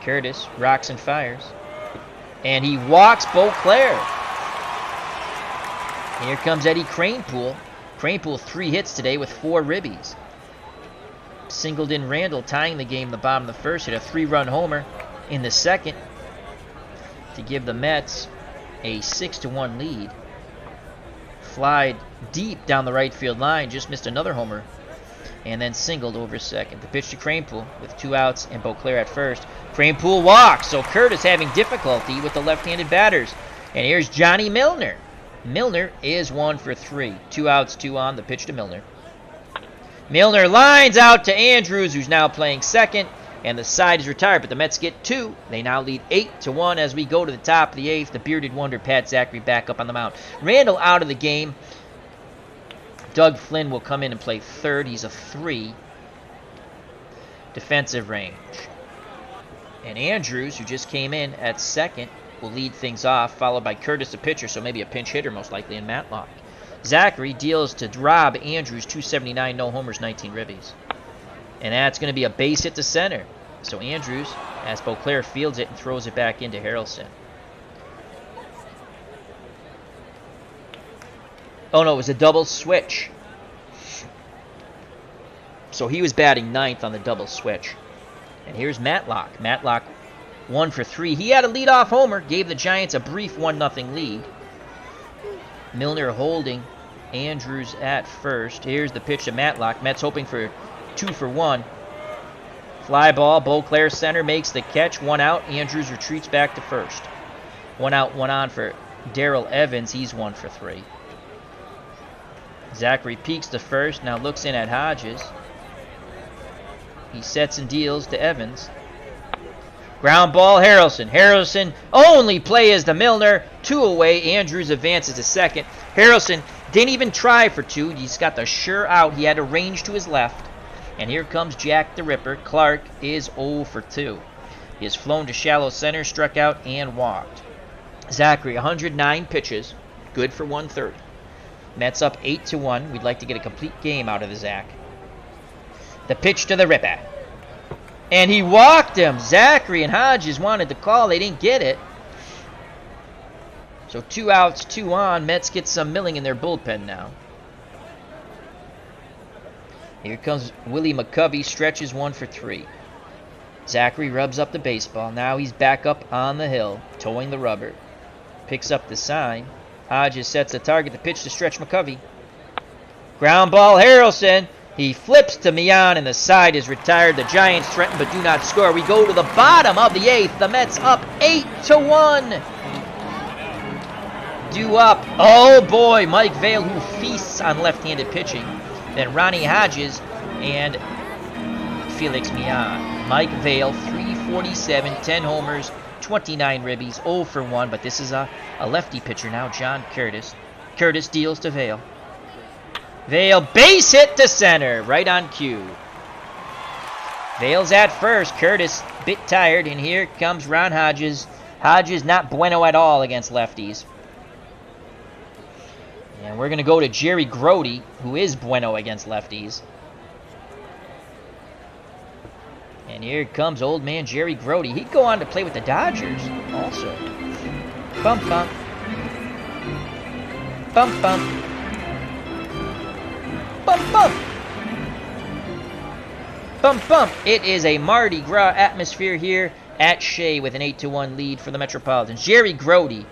Curtis rocks and fires. And he walks Beauclair. Here comes Eddie Kranepool. Kranepool 3 hits today with 4 ribbies. Singled in Randle, tying the game in the bottom of the first. Hit a 3-run homer in the second to give the Mets a 6-1 lead. Flied deep down the right field line, just missed another homer, and then singled over second. The pitch to Kranepool with 2 outs and Beauclair at first. Kranepool walks, so Curtis having difficulty with the left-handed batters. And here's Johnny Milner. Milner is 1 for 3. 2 outs, 2 on. The pitch to Milner. Milner lines out to Andrews, who's now playing second, and the side is retired, but the Mets get 2. They now lead 8-1 as we go to the top of the 8th. The bearded wonder, Pat Zachary, back up on the mound. Randle out of the game. Doug Flynn will come in and play third. He's a 3. defensive range. And Andrews, who just came in at second, will lead things off, followed by Curtis, the pitcher, so maybe a pinch hitter most likely in Matlock. Zachary deals to Rob Andrews, 279, no homers, 19 ribbies. And that's going to be a base hit to center. So Andrews, as Beauclair fields it and throws it back into Harrelson. Oh no, it was a double switch. So he was batting ninth on the double switch. And here's Matlock. Matlock 1 for 3. He had a leadoff homer, gave the Giants a brief 1-0 lead. Milner holding Andrews at first. Here's the pitch to Matlock. Mets hoping for 2 for 1. Fly ball. Beauclair center makes the catch. 1 out. Andrews retreats back to first. 1 out, 1 on for Darrell Evans. He's 1 for 3. Zachary peeks to first. Now looks in at Hodges. He sets and deals to Evans. Ground ball, Harrelson. Harrelson only play is to Milner. 2 away. Andrews advances to second. Harrelson didn't even try for 2. He's got the sure out. He had a range to his left. And here comes Jack the Ripper. Clark is 0 for 2. He has flown to shallow center, struck out, and walked. Zachary, 109 pitches. Good for 130. Mets up 8-1. We'd like to get a complete game out of the Zach. The pitch to the Ripper. And he walked him. Zachary and Hodges wanted to call. They didn't get it. So 2 outs, 2 on. Mets get some milling in their bullpen now. Here comes Willie McCovey. Stretches 1 for 3. Zachary rubs up the baseball. Now he's back up on the hill, towing the rubber. Picks up the sign. Hodges sets the target. The pitch to Stretch McCovey. Ground ball, Harrelson. He flips to Mian, and the side is retired. The Giants threaten but do not score. We go to the bottom of the 8th. The Mets up 8-1. Due up. Oh, boy. Mike Vail, who feasts on left-handed pitching. Then Ronnie Hodges and Felix Mian. Mike Vail, 347, 10 homers, 29 ribbies, 0 for 1. But this is a lefty pitcher now, John Curtis. Curtis deals to Vail. Vail, base hit to center, right on cue. Vail's at first. Curtis, bit tired, and here comes Ron Hodges. Hodges not bueno at all against lefties. And we're going to go to Jerry Grody, who is bueno against lefties. And here comes old man Jerry Grody. He'd go on to play with the Dodgers also. Bump, bump. Bump, bump. Bump, bump. Bump, bump. It is a Mardi Gras atmosphere here at Shea with an 8-1 lead for the Metropolitans. Jerry Grody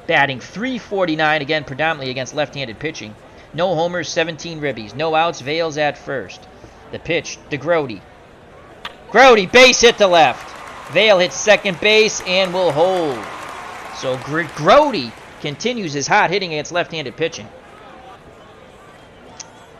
batting .349, again predominantly against left-handed pitching. No homers, 17 ribbies. No outs, Vail's at first. The pitch to Grody. Grody, base hit to left. Vail hits second base and will hold. So Grody continues his hot hitting against left-handed pitching.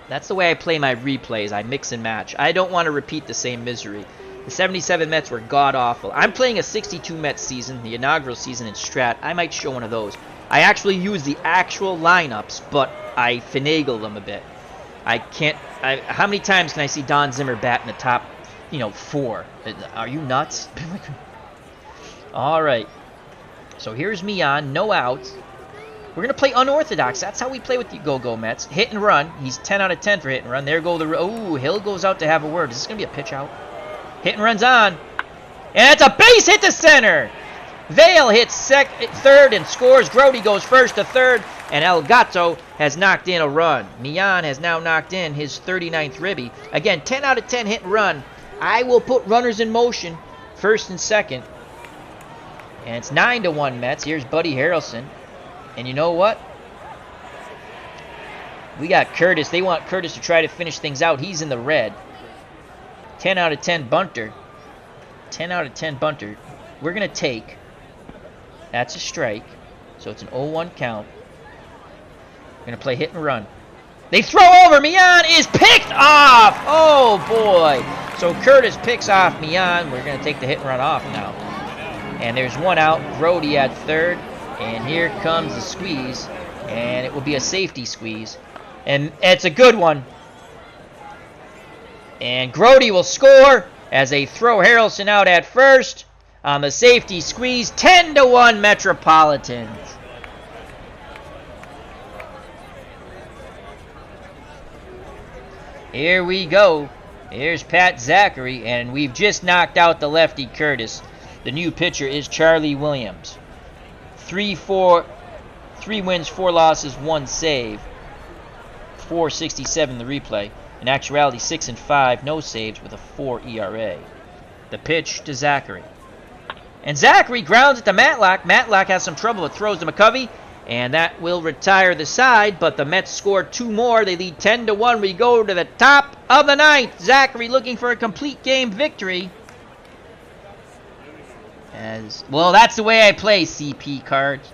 That's the way I play my replays. I mix and match. I don't want to repeat the same misery. The 77 Mets were god-awful. I'm playing a 62 Mets season, the inaugural season in Strat. I might show one of those. I actually use the actual lineups, but I finagle them a bit. I can't... how many times can I see Don Zimmer bat in the top, 4? Are you nuts? All right. So here's Mian, no outs. We're going to play unorthodox. That's how we play with the Go-Go Mets. Hit and run. He's 10 out of 10 for hit and run. There go the... Oh, Hill goes out to have a word. Is this going to be a pitch out? Hit and run's on. And it's a base hit to center. Vail hits third and scores. Grody goes first to third. And El Gato has knocked in a run. Mian has now knocked in his 39th ribby. Again, 10 out of 10 hit and run. I will put runners in motion, first and second. And it's 9-1 Mets. Here's Buddy Harrelson. And you know what? We got Curtis. They want Curtis to try to finish things out. He's in the red. 10 out of 10 bunter. 10 out of 10 bunter. We're going to take. That's a strike. So it's an 0-1 count. We're going to play hit and run. They throw over. Mian is picked off. Oh, boy. So Curtis picks off Mian. We're going to take the hit and run off now. And there's one out. Grody at third. And here comes the squeeze. And it will be a safety squeeze. And it's a good one. And Grody will score. as they throw Harrelson out at first on the safety squeeze. 10-1 Metropolitans. Here we go. Here's Pat Zachary, and we've just knocked out the lefty Curtis. The new pitcher is Charlie Williams. 3 wins, 4 losses, 1 save. 4.67 the replay. In actuality, 6-5, no saves with a 4 ERA. The pitch to Zachary. And Zachary grounds it to Matlock. Matlock has some trouble, but throws to McCovey. And that will retire the side, but the Mets score 2 more. They lead 10-1. We go to the top of the 9th. Zachary looking for a complete game victory. Well, that's the way I play, CP cards.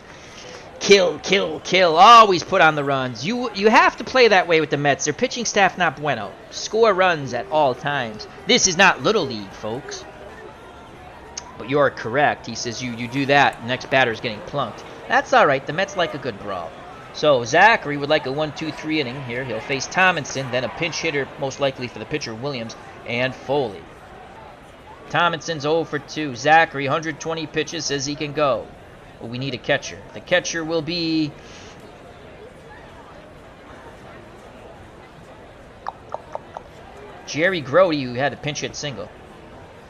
Kill, kill, kill. Always put on the runs. You have to play that way with the Mets. Their pitching staff not bueno. Score runs at all times. This is not Little League, folks. But you're correct. He says you do that, next batter's getting plunked. That's all right. The Mets like a good brawl. So Zachary would like a 1-2-3 inning here. He'll face Tomlinson, then a pinch hitter, most likely for the pitcher, Williams, and Foley. Tomlinson's 0 for 2. Zachary, 120 pitches, says he can go. Well, we need a catcher. The catcher will be Jerry Grody, who had a pinch hit single.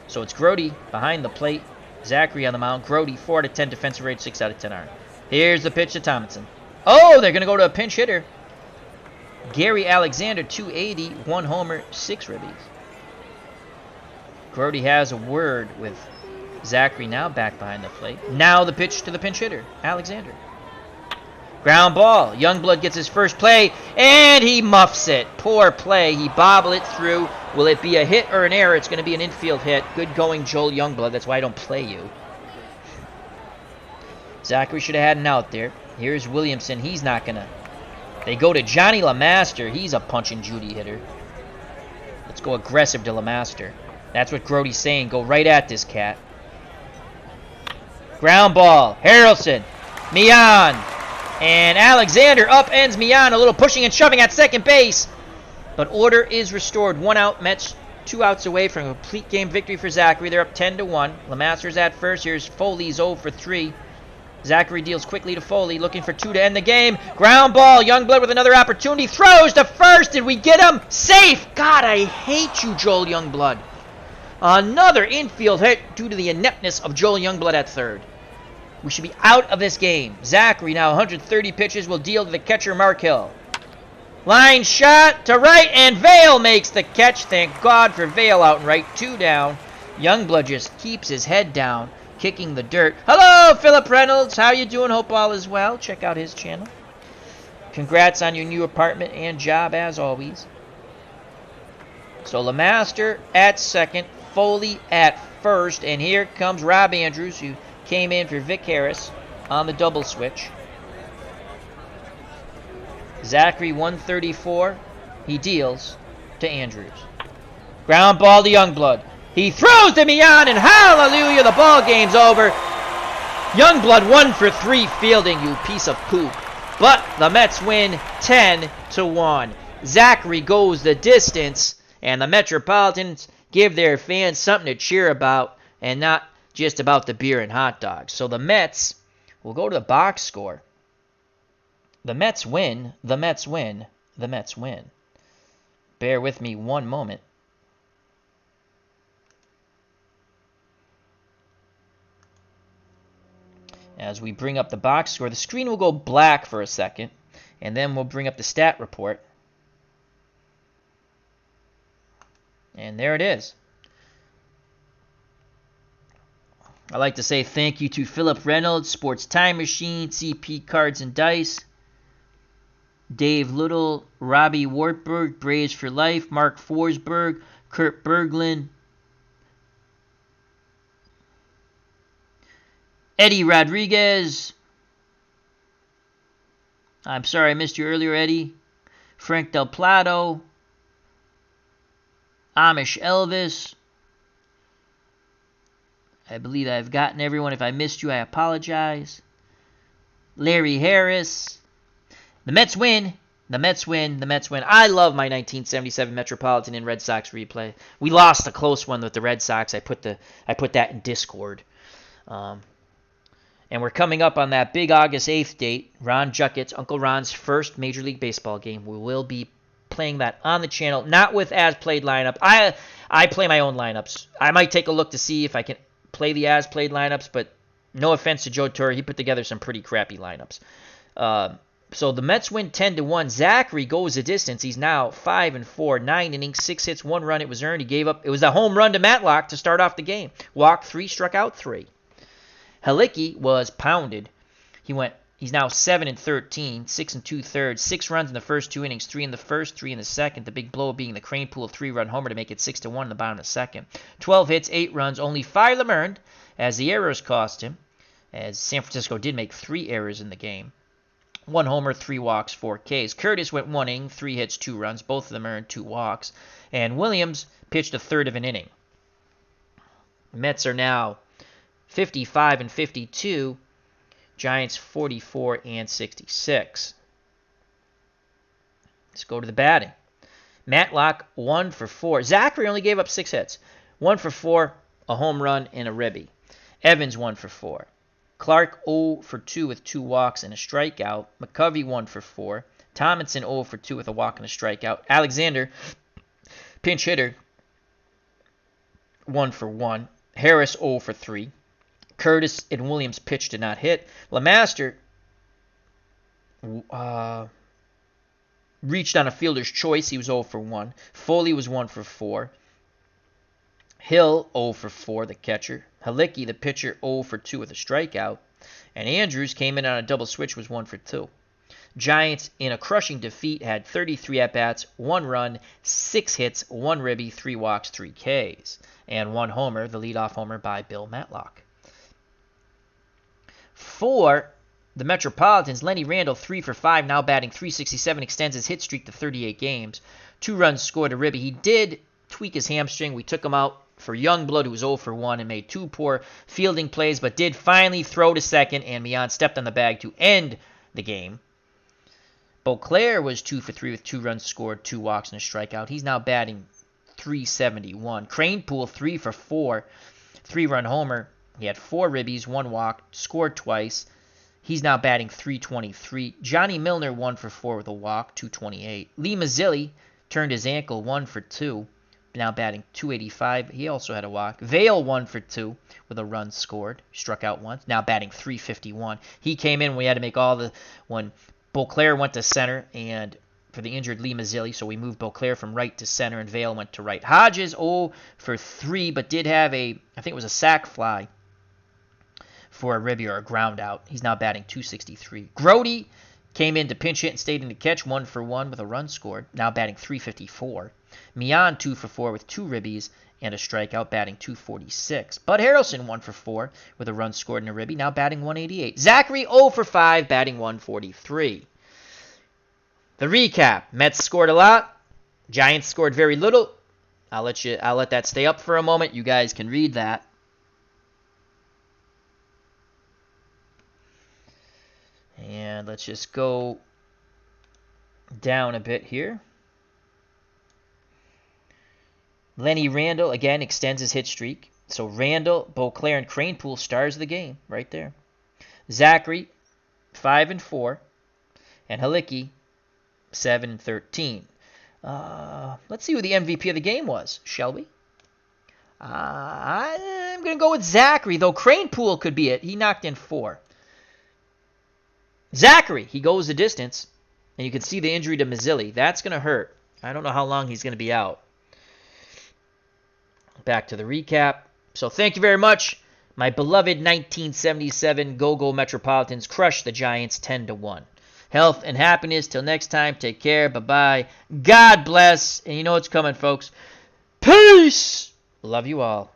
So it's Grody behind the plate. Zachary on the mound. Grody, 4 out of 10 defensive rate, 6 out of 10 arm. Here's the pitch to Tomlinson. Oh, they're going to go to a pinch hitter. Gary Alexander, 280, 1 homer, 6 ribbies. Grody has a word with Zachary now back behind the plate. Now the pitch to the pinch hitter, Alexander. Ground ball. Youngblood gets his first play, and he muffs it. Poor play. He bobbled it through. Will it be a hit or an error? It's going to be an infield hit. Good going, Joel Youngblood. That's why I don't play you. Zachary should have had an out there. Here's Williamson. He's not going to. They go to Johnny LeMaster. He's a punch-and-Judy hitter. Let's go aggressive to LeMaster. That's what Grody's saying. Go right at this cat. Ground ball. Harrelson. Mian. And Alexander upends Mian. A little pushing and shoving at second base. But order is restored. 1 out. Mets 2 outs away from a complete game victory for Zachary. They're up 10-1. LeMaster's at first. Here's Foley's 0 for 3. Zachary deals quickly to Foley, looking for 2 to end the game. Ground ball. Youngblood with another opportunity. Throws to first. Did we get him? Safe. God, I hate you, Joel Youngblood. Another infield hit due to the ineptness of Joel Youngblood at third. We should be out of this game. Zachary, now 130 pitches, will deal to the catcher, Mark Hill. Line shot to right, and Vale makes the catch. Thank God for Vale out and right. 2 down. Youngblood just keeps his head down, kicking the dirt. Hello, Philip Reynolds. How you doing? Hope all is well. Check out his channel. Congrats on your new apartment and job, as always. So LeMaster at second, Foley at first, and here comes Rob Andrews, who came in for Vic Harris on the double switch. Zachary 134. He deals to Andrews. Ground ball to Youngblood. He throws to Mian, and hallelujah, the ball game's over. Youngblood 1 for 3 fielding, you piece of poop. But the Mets win 10-1. Zachary goes the distance, and the Metropolitans give their fans something to cheer about, and not just about the beer and hot dogs. So the Mets will go to the box score. The Mets win, the Mets win, the Mets win. Bear with me one moment. As we bring up the box score, the screen will go black for a second, and then we'll bring up the stat report. And there it is. I'd like to say thank you to Philip Reynolds, Sports Time Machine, CP Cards and Dice, Dave Little, Robbie Wartburg, Braves for Life, Mark Forsberg, Kurt Berglund, Eddie Rodriguez. I'm sorry I missed you earlier, Eddie. Frank Del Plato, Amish Elvis. I believe I've gotten everyone. If I missed you, I apologize. Larry Harris. The Mets win The Mets win. I love my 1977 Metropolitan and Red Sox replay. We lost a close one with the Red Sox. I put that in Discord. And we're coming up on that big August 8th date. Ron Jucket's, Uncle Ron's first Major League Baseball game. We will be playing that on the channel, not with as-played lineup. I play my own lineups. I might take a look to see if I can play the as-played lineups, but no offense to Joe Torre, he put together some pretty crappy lineups. So the Mets win 10-1. Zachary goes the distance. He's now 5-4, 9 innings, 6 hits, 1 run. It was earned. He gave up. It was a home run to Matlock to start off the game. Walked 3, struck out 3. Halicki was pounded. He's now 7-13, 6 2/3, 6 runs in the first 2 innings, 3 in the first, 3 in the second. The big blow being the Kranepool 3-run homer to make it 6-1 in the bottom of the second. 12 hits, 8 runs, only 5 of them earned, as the errors cost him. As San Francisco did make 3 errors in the game. 1 homer, 3 walks, 4 Ks. Curtis went 1 inning, 3 hits, 2 runs. Both of them earned 2 walks. And Williams pitched a third of an inning. Mets are now 55-52. Giants 44-66. Let's go to the batting. Matlock 1 for 4. Zachary only gave up 6 hits. 1 for 4, a home run, and a ribby. Evans 1 for 4. Clark 0 for 2 with 2 walks and a strikeout. McCovey 1 for 4. Tomlinson 0 for 2 with a walk and a strikeout. Alexander, pinch hitter, 1 for 1. Harris 0 for 3. Curtis and Williams pitched did not hit. LeMaster reached on a fielder's choice. He was 0 for 1. Foley was 1 for 4. Hill 0 for 4, the catcher. Halicki, the pitcher, 0 for 2 with a strikeout. And Andrews came in on a double switch, was 1 for 2. Giants, in a crushing defeat, had 33 at-bats, 1 run, 6 hits, 1 ribby, 3 walks, 3 Ks. And 1 homer, the leadoff homer by Bill Matlock. For the Metropolitans, Lenny Randle, 3 for 5, now batting .367, extends his hit streak to 38 games. 2 runs scored, a ribby. He did tweak his hamstring. We took him out for Youngblood, who was 0 for 1 and made 2 poor fielding plays, but did finally throw to second, and Mian stepped on the bag to end the game. Beauclair was 2 for 3 with 2 runs scored, 2 walks, and a strikeout. He's now batting .371. Kranepool, 3 for 4, 3-run homer. He had 4 ribbies, 1 walk, scored twice. He's now batting .323. Johnny Milner, 1 for 4 with a walk, .228. Lee Mazzilli turned his ankle, 1 for 2, now batting .285. He also had a walk. Vale, 1 for 2 with a run scored, struck out once, now batting .351. He came in when we had to make when Beauclair went to center and for the injured Lee Mazzilli, so we moved Beauclair from right to center and Vale went to right. Hodges 0 for 3, but did have I think it was a sac fly for a ribby or a ground out. He's now batting .263. Grody came in to pinch hit and stayed in to catch, 1 for 1 with a run scored, now batting .354. Mian 2 for 4 with 2 ribbies and a strikeout, batting .246. Bud Harrelson 1 for 4 with a run scored and a ribby, now batting .188. Zachary 0 for 5, batting .143. The recap: Mets scored a lot, Giants scored very little. I'll let that stay up for a moment. You guys can read that. And let's just go down a bit here. Lenny Randle, again, extends his hit streak. So Randle, Beauclair, and Kranepool, stars of the game, right there. Zachary, 5-4. And Halicki, 7-13. Let's see who the MVP of the game was, shall we? I'm going to go with Zachary, though Kranepool could be it. He knocked in 4. Zachary, he goes the distance, and you can see the injury to Mazzilli. That's going to hurt. I don't know how long he's going to be out. Back to the recap. So thank you very much. My beloved 1977 Go-Go Metropolitans crushed the Giants 10-1. Health and happiness. Till next time, take care. Bye-bye. God bless. And you know what's coming, folks. Peace. Love you all.